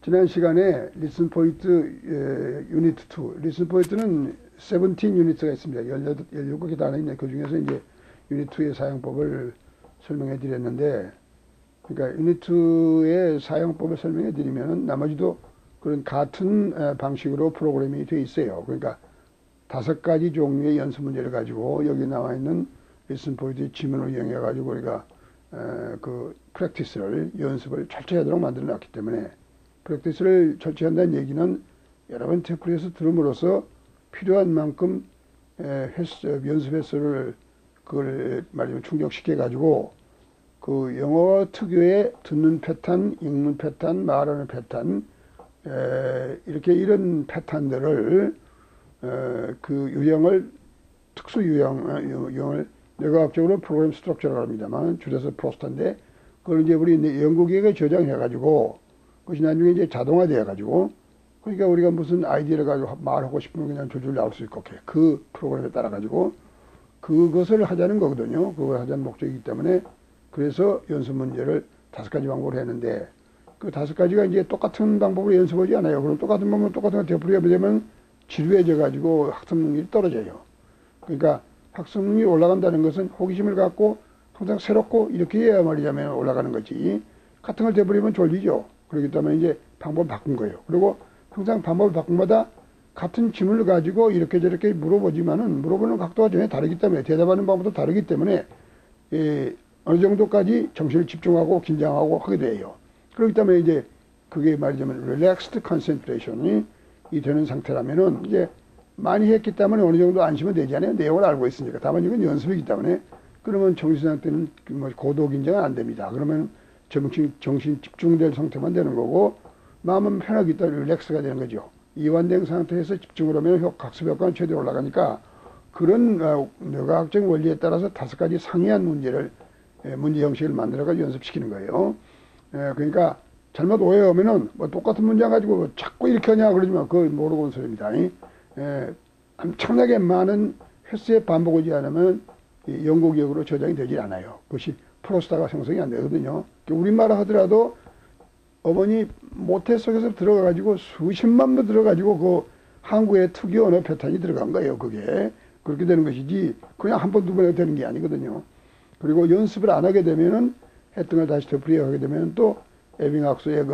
지난 시간에 리슨 포인트 유니트 2, 리슨 포인트는 17 유니트가 있습니다. 17개 단어 있네. 그 중에서 이제 유니트 2의 사용법을 설명해 드렸는데, 그러니까 유니트 2의 사용법을 설명해 드리면 나머지도 그런 같은 방식으로 프로그래밍이 되어 있어요. 그러니까 5가지 종류의 연습 문제를 가지고 여기 나와 있는 리슨 포인트 지문을 이용해 가지고 우리가 그 프랙티스를, 연습을 철저히 하도록 만들어 놨기 때문에, 프랙티스를 철저히 한다는 얘기는 여러 번 테이프에서 들음으로써 필요한 만큼 연습 횟수를 그걸 말하자면 충족시켜 가지고 그 영어 특유의 듣는 패턴, 읽는 패턴, 말하는 패턴, 이렇게 이런 패턴들을 그 유형을, 특수 유형을 뇌과학적으로 프로그램 스트럭처라고 합니다만 줄여서 프로스터인데, 그걸 이제 우리 연구기계에 저장해 가지고 그것이 나중에 이제 자동화되어 가지고, 그러니까 우리가 무슨 아이디어를 가지고 말하고 싶으면 그냥 줄줄 나올 수 있고, 그 프로그램에 따라 가지고 그것을 하자는 거거든요. 그걸 하자는 목적이기 때문에, 그래서 연습 문제를 5가지 방법으로 했는데, 그 5가지가 이제 똑같은 방법으로 연습하지 않아요. 그럼 똑같은 방법, 똑같은 거 되풀이하게 되면 지루해져 가지고 학습 능력이 떨어져요. 그러니까 학습 능력이 올라간다는 것은 호기심을 갖고 항상 새롭고 이렇게 해야 말이자면 올라가는 거지, 같은 걸 되풀이하면 졸리죠. 그렇기 때문에 이제 방법을 바꾼 거예요. 그리고 항상 방법을 바꾼마다 같은 질문을 가지고 이렇게 저렇게 물어보지만은 물어보는 각도가 전혀 다르기 때문에, 대답하는 방법도 다르기 때문에 어느 정도까지 정신을 집중하고 긴장하고 하게 돼요. 그렇기 때문에 이제 그게 말하자면 relaxed concentration이 되는 상태라면은 이제 많이 했기 때문에 어느 정도 안심은 되잖아요. 내용을 알고 있으니까. 다만 이건 연습이기 때문에, 그러면 정신 상태는 뭐 고도 긴장은 안 됩니다. 그러면 정신 집중될 상태만 되는 거고, 마음은 편하게 있다 릴렉스가 되는 거죠. 이완된 상태에서 집중을 하면 학습 효과는 최대로 올라가니까, 그런 뇌과학적 원리에 따라서 5가지 상이한 문제 형식을 만들어가지고 연습시키는 거예요. 그러니까 잘못 오해하면은 뭐 똑같은 문제 가지고 자꾸 이렇게 하냐 그러지만 그걸 모르고 온 소리입니다. 엄청나게 많은 횟수의 반복하지 않으면 연구기억으로 저장이 되지 않아요. 그것이 프로스타가 생성이 안 되거든요. 우리말을 하더라도 어머니 모태 속에서 들어가가지고 수십만 번 들어가지고 그 한국의 특유 언어 패턴이 들어간 거예요. 그게 그렇게 되는 것이지 그냥 한 번, 두 번 해도 되는 게 아니거든요. 그리고 연습을 안 하게 되면은 했던 걸 다시 되풀이하게 되면 또 에빙학스의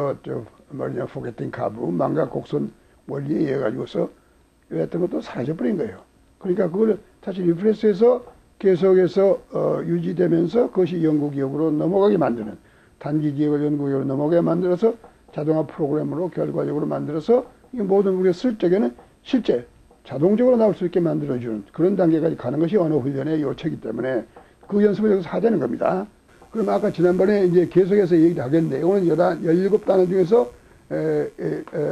포게팅 카브, 망각 곡선 원리에 의해 가지고서 했던 것도 사라져버린 거예요. 그러니까 그걸 다시 리프레스해서 계속해서 유지되면서 그것이 연구기억으로 넘어가게 만드는, 단기 기억을 연구기억으로 넘어가게 만들어서 자동화 프로그램으로 결과적으로 만들어서 이 모든 우리가 쓸 적에는 실제 자동적으로 나올 수 있게 만들어주는 그런 단계까지 가는 것이 언어 훈련의 요체이기 때문에 그 연습을 여기서 하자는 겁니다. 그럼 아까 지난번에 이제 계속해서 얘기를 하겠는데, 오늘 17단어 중에서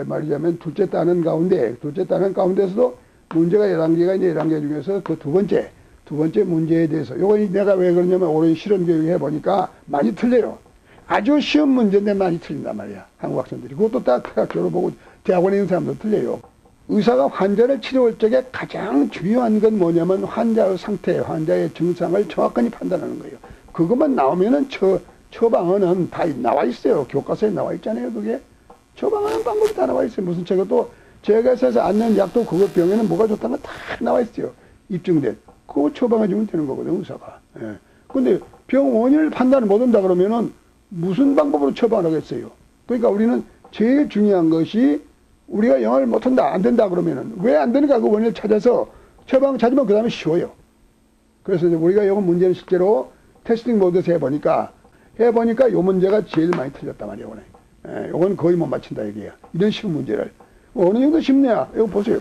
말하자면 둘째 단원 가운데서도 문제가 11개가 있는데 11개 중에서 그 두 번째 문제에 대해서, 요건 내가 왜 그러냐면 오랜 실험 교육 해보니까 많이 틀려요. 아주 쉬운 문제인데 많이 틀린단 말이야, 한국 학생들이. 그것도 딱 대학 졸업하고 대학원에 있는 사람도 틀려요. 의사가 환자를 치료할 적에 가장 중요한 건 뭐냐면 환자의 상태, 환자의 증상을 정확하게 판단하는 거예요. 그것만 나오면은 처방은 다 나와 있어요. 교과서에 나와 있잖아요. 그게 처방하는 방법이 다 나와 있어요. 무슨 책은 또 제가에서 안는 약도 그거 병에는 뭐가 좋다는 거 다 나와 있어요. 입증된. 그거 처방해주면 되는 거거든요, 의사가. 예. 근데 병 원인을 판단을 못한다 그러면은 무슨 방법으로 처방을 하겠어요. 그러니까 우리는 제일 중요한 것이, 우리가 영어를 못한다, 안 된다 그러면은 왜 안 되는가 그 원인을 찾아서 처방 찾으면 그 다음에 쉬워요. 그래서 이제 우리가 이거 문제는 실제로 테스팅 모드에서 해보니까 요 문제가 제일 많이 틀렸단 말이에요, 오늘. 요건 거의 못 맞춘다, 얘기야. 이런 쉬운 문제를. 어느 정도 쉽냐? 이거 보세요.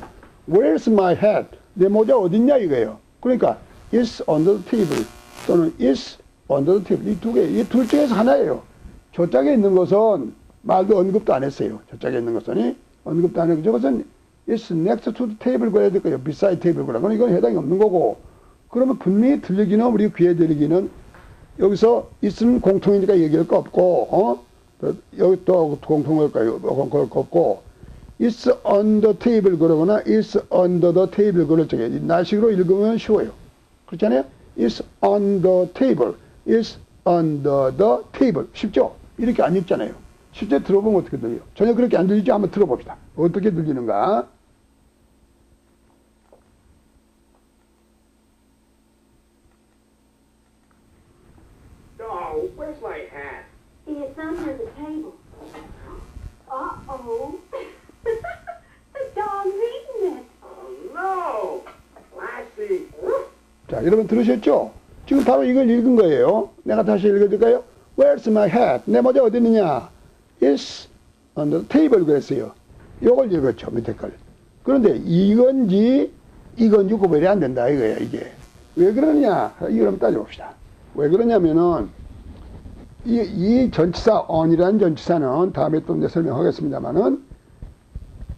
Where's my hat? 내 모자 어딨냐, 이거예요. 그러니까, is under the table 또는 is under the table. 이 두 개, 이 둘 중에서 하나예요. 저짝에 있는 것은 말도 언급도 안 했어요. 저짝에 있는 것은 언급도 안 했고, 저것은 is next to the table 그래야 될 거예요. beside table 그래. 그럼 이건 해당이 없는 거고, 그러면 분명히 들리기는, 우리 귀에 들리기는, 여기서 있으면 공통이니까 얘기할 거 없고, 여기 또 공통할 거 없고, is on the table 그러거나 is under the table 그럴 적에 나식으로 읽으면 쉬워요. 그렇잖아요? is on the table, is under the table. 쉽죠? 이렇게 안 읽잖아요. 실제 들어보면 어떻게 들려요? 전혀 그렇게 안 들리죠? 한번 들어봅시다. 어떻게 들리는가? Oh, where's my hat? It's under the table. Uh-oh. The dog's eating it. Oh, no! Lassie! 자, 여러분 들으셨죠? 지금 바로 이걸 읽은 거예요. 내가 다시 읽어줄까요? Where's my hat? 내 모자 어디 있느냐? It's under the table 그랬어요. 요걸 읽었죠, 밑에 걸. 그런데 이건지 구별이 안 된다 이거야, 이게. 왜 그러냐? 이걸 한번 따져봅시다. 왜 그러냐면은 이 전치사 on이라는 전치사는 다음에 또 이제 설명하겠습니다만은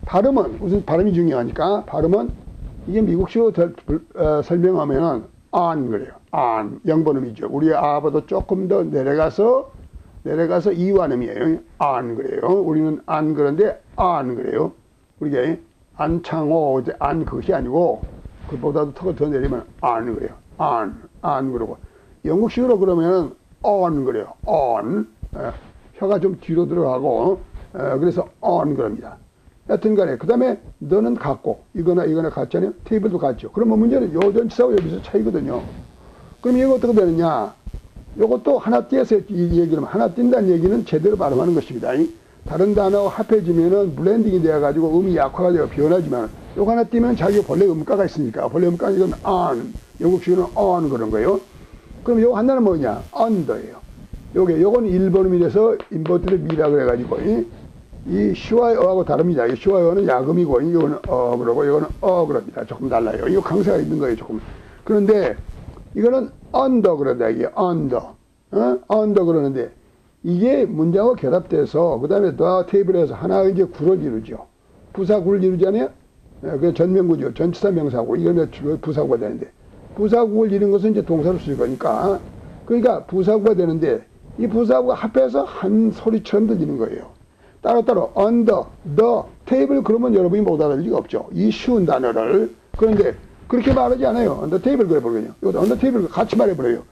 발음은 우선 발음이 중요하니까 발음은 이게 미국식으로 설명하면은 on 그래요. on 영번음이죠. 우리 아보다 조금 더 내려가서 이완음이에요. on 그래요. 우리는 an 그런데 on 그래요. 우리가 안창호 이제 an 그것이 아니고 그보다도 더 내리면 on 그래요. on 그러고 영국식으로 그러면 on 그래요. on 혀가 좀 뒤로 들어가고 그래서 on 그럽니다. 여튼 간에 그 다음에 너는 같고 이거나 같잖아요. 테이블도 같죠. 그러면 문제는 요 전치사하고 여기서 차이거든요. 그럼 이거 어떻게 되느냐? 요것도 하나 띄어서 이 얘기를 하나 띈다는 얘기는 제대로 발음하는 것입니다. 다른 단어와 합해지면은 블렌딩이 되어가지고 음이 약화가 되어 변하지만 요거 하나 띄면 자기가 본래 음가가 있으니까 본래 음가 이건 on 영국식으로는 on 그런 거예요. 그럼 요거 하나는 뭐냐? under예요. 요거는 1번음이 돼서 인버티드 미라 그래가지고 이 시와 어하고 다릅니다. 이 시와 어는 야금이고 이거는 그러고 이거는 그럽니다. 조금 달라요. 이거 강세가 있는 거예요. 조금. 그런데 이거는 under 그런다. 이게 under. under 그러는데 이게 문장과 결합돼서 그 다음에 the table에서 하나 이제 구를 이루죠. 부사구를 이루잖아요. 그 전명구죠. 전치사 명사구. 이거는 부사구가 되는데 부사구를 이룬 것은 이제 동사로 쓸 거니까 그러니까 부사구가 되는데 이 부사구가 합해서 한 소리처럼 들리는 거예요. 따로따로 under the table 그러면 여러분이 못 알아들 리가 없죠. 이 쉬운 단어를. 그런데 그렇게 말하지 않아요. under table 그래버리거든요. 이것도 under table 같이 말해버려요.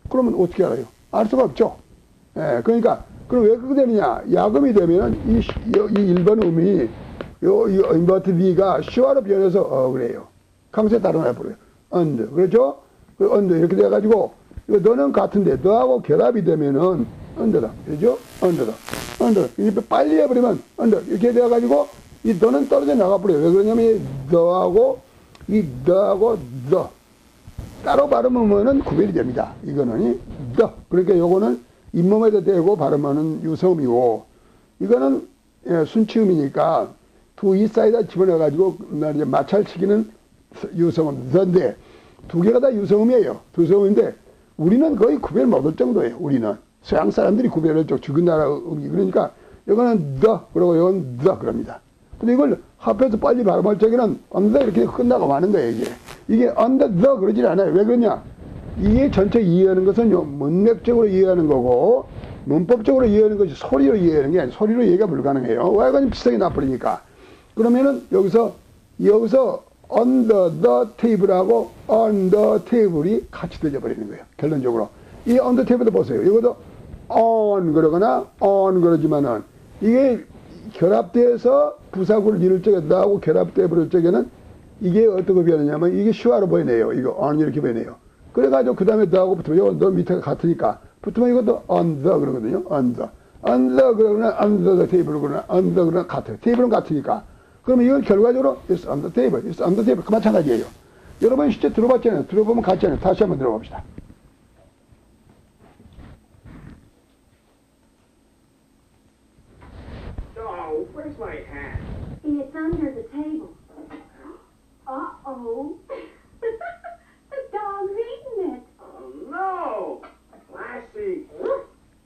그러면 어떻게 알아요? 알 수가 없죠. 예, 그러니까 그럼 왜 그렇게 되느냐? 야금이 되면 이 1번 음이 이 인버트 D가 시화로 변해서 그래요. 강세 따로 나버려요. under 그렇죠? 그 under 이렇게 돼가지고 이거 너는 같은데 너하고 결합이 되면은 under다. 그렇죠? under다. under. 이렇게 빨리 해버리면 under. 이렇게 돼가지고 이 너는 떨어져 나가버려요. 왜 그러냐면 너하고 너하고 the 따로 발음하면은 구별이 됩니다. 이거는 the. 그러니까 요거는 잇몸에다 대고 발음하는 유성음이고 이거는 순치음이니까 두 이 사이다 집어넣어가지고 이제 마찰치기는 유성음 the인데 두 개가 다 유성음이에요. 두성음인데 우리는 거의 구별 못할 정도예요. 우리는 서양 사람들이 구별할 정 죽은 나라 음이 그러니까 이거는 the 그리고 이건 the 그럽니다. 근데 이걸 합해서 빨리 발음할 적에는 under 이렇게 끝나고 마는 거예요. 이게 under the 그러질 않아요. 왜 그러냐? 이게 전체 이해하는 것은 문맥적으로 이해하는 거고 문법적으로 이해하는 것이 소리로 이해하는 게 아니라 소리로 이해가 불가능해요. 와이가지 비슷하게 나버리니까. 그러면은 여기서 under the table하고 on the table이 같이 들려버리는 거예요. 결론적으로. 이 on the table도 보세요. 이것도 on 그러거나 on 그러지만은 이게 결합돼서 부사구를 이룰 적에 나하고 결합돼 버릴 적에는 이게 어떻게 변하냐면 이게 시화로 보이네요. 이거 on 이렇게 보이네요. 그래가지고 그 다음에 너하고 붙으면 너 밑에가 같으니까 붙으면 이것도 on the 그러거든요. on the 그러거나 under the table 그러나 on the 그러나 같아요. 테이블은 같으니까. 그러면 이건 결과적으로 it's on the table, it's on the table 그 마찬가지예요. 여러분 실제 들어봤잖아요. 들어보면 같잖아요. 다시 한번 들어봅시다. Oh, where's my hat? It's under the table. Uh-oh. The dog's eating it. Oh, no! Lassie!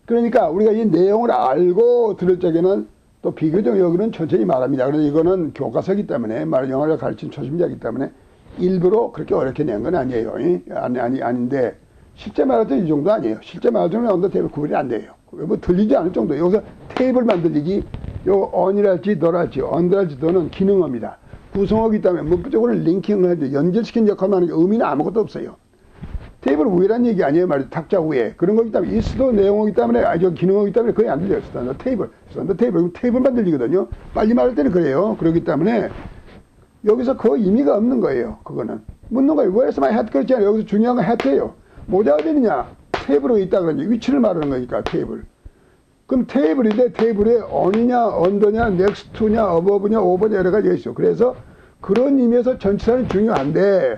그러니까 우리가 이 내용을 알고 들을 적에는 또 비교적 여기는 천천히 말합니다. 그래서 이거는 교과서이기 때문에 영어를 가르치는 초심자이기 때문에 일부러 그렇게 어렵게 낸 건 아니에요. 아닌데 실제 말할 때 이 정도 아니에요. 실제 말할 때는 언더 테이블 구분이 안 돼요. 뭐 들리지 않을 정도. 여기서 테이블만 들리지 요 on이랄지 너랄지 언더랄지 너는 기능어입니다. 구성어이기 때문에 문법적으로 링킹을 하지 연결시킨 역할만 하는 게 의미는 아무것도 없어요. 테이블 위란 얘기 아니에요, 말이죠. 탁자 위에. 그런 거기 때문에, 있어도 내용이기 때문에, 기능이기 때문에 거의 안 들려요. 스탠드 테이블. 스탠드 테이블. 테이블만 들리거든요. 빨리 말할 때는 그래요. 그렇기 때문에, 여기서 그 의미가 없는 거예요. 그거는. 묻는 거예요. Where's my hat? 그렇잖아요. 여기서 중요한 건 hat예요. 모자가 어디느냐? 테이블에 있다 그러지. 위치를 말하는 거니까, 테이블. 그럼 테이블인데, 테이블에 on이냐, under냐, next to냐, above냐, over냐, 여러 가지가 있어. 그래서 그런 의미에서 전치사는 중요한데,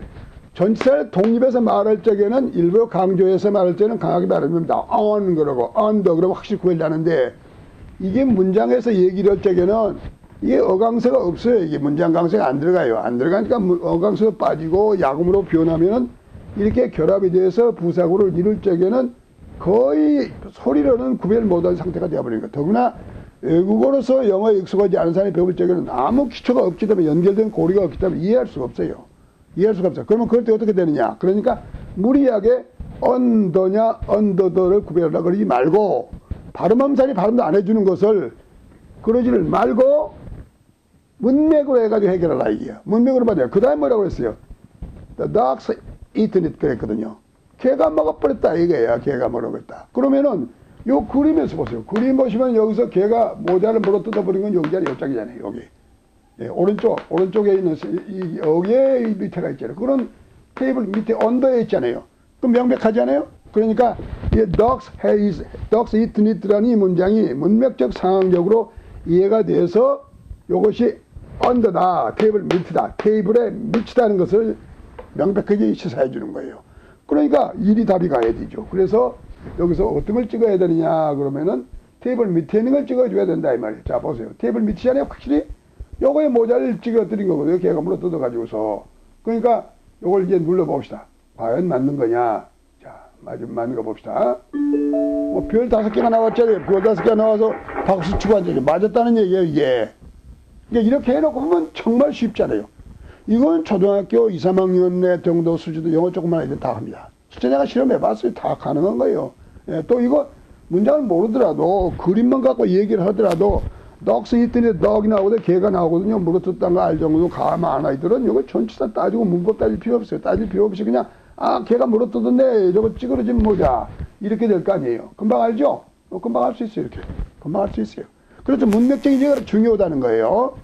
전치사를 독립해서 말할 적에는 일부러 강조해서 말할 때는 강하게 말합니다. on 그러고 under 그러면 확실히 구별하는데 이게 문장에서 얘기를 할 적에는 이게 어강세가 없어요. 이게 문장 강세가 안 들어가요. 안 들어가니까 어강세가 빠지고 약음으로 변하면 이렇게 결합이 돼서 부사구를 이룰 적에는 거의 소리로는 구별 못한 상태가 되어버리니까 더구나 외국어로서 영어에 익숙하지 않은 사람이 배울 적에는 아무 기초가 없기 때문에 연결된 고리가 없기 때문에 이해할 수가 없어요. 이해할 수가 없어요. 그러면 그럴 때 어떻게 되느냐. 그러니까 무리하게 언더냐 언더더를 구별하라 그러지 말고 발음함살이 발음도 안 해주는 것을 그러지를 말고 문맥으로 해가지고 해결하라 이게요. 문맥으로 받아요. 그 다음에 뭐라고 그랬어요? The dogs eaten it 그랬거든요. 개가 먹어버렸다 이거예요. 개가 먹어버렸다. 그러면은 요 그림에서 보세요. 그림 보시면 여기서 개가 모자를 물어 뜯어버린 건 여기잖아요. 여기잖아요. 여기. 예, 오른쪽에 있는, 여기에 밑에가 있잖아요. 그런 테이블 밑에 언더에 있잖아요. 그럼 명백하지 않아요? 그러니까, 이 dogs eat it라는 이 문장이 문맥적 상황적으로 이해가 돼서 이것이 언더다, 테이블 밑이다, 테이블에 밑이다는 것을 명백하게 시사해 주는 거예요. 그러니까 일이 답이 가야 되죠. 그래서 여기서 어떤 걸 찍어야 되느냐, 그러면은 테이블 밑에 있는 걸 찍어줘야 된다, 이 말이에요. 자, 보세요. 테이블 밑이잖아요, 확실히. 요거에 모자를 찍어드린 거거든요. 걔가 물어 뜯어가지고서. 그러니까 요걸 이제 눌러봅시다. 과연 맞는 거냐. 자, 맞는 거 봅시다. 뭐 별 5개가 나왔잖아요. 별 5개가 나와서 박수 치고 앉아요. 맞았다는 얘기예요, 이게. 그러니까 이렇게 해놓고 보면 정말 쉽잖아요. 이건 초등학교 2, 3학년 정도 수준도 영어 조금만 해도 다 합니다. 실제 내가 실험해봤어요. 다 가능한 거예요. 예, 또 이거 문장을 모르더라도 그림만 갖고 얘기를 하더라도 dogs eaten dog이 나오거든 개가 나오거든요. 물어뜯다는 거 알 정도로 감 안 아이들은 이거 전치사 따지고 문법 따질 필요 없어요. 따질 필요 없이 그냥 개가 물어뜯었네 저거 찌그러진 모자 이렇게 될 거 아니에요. 금방 알죠? 금방 할 수 있어요. 이렇게 금방 할 수 있어요. 그래서 문맥적인 얘기가 중요하다는 거예요.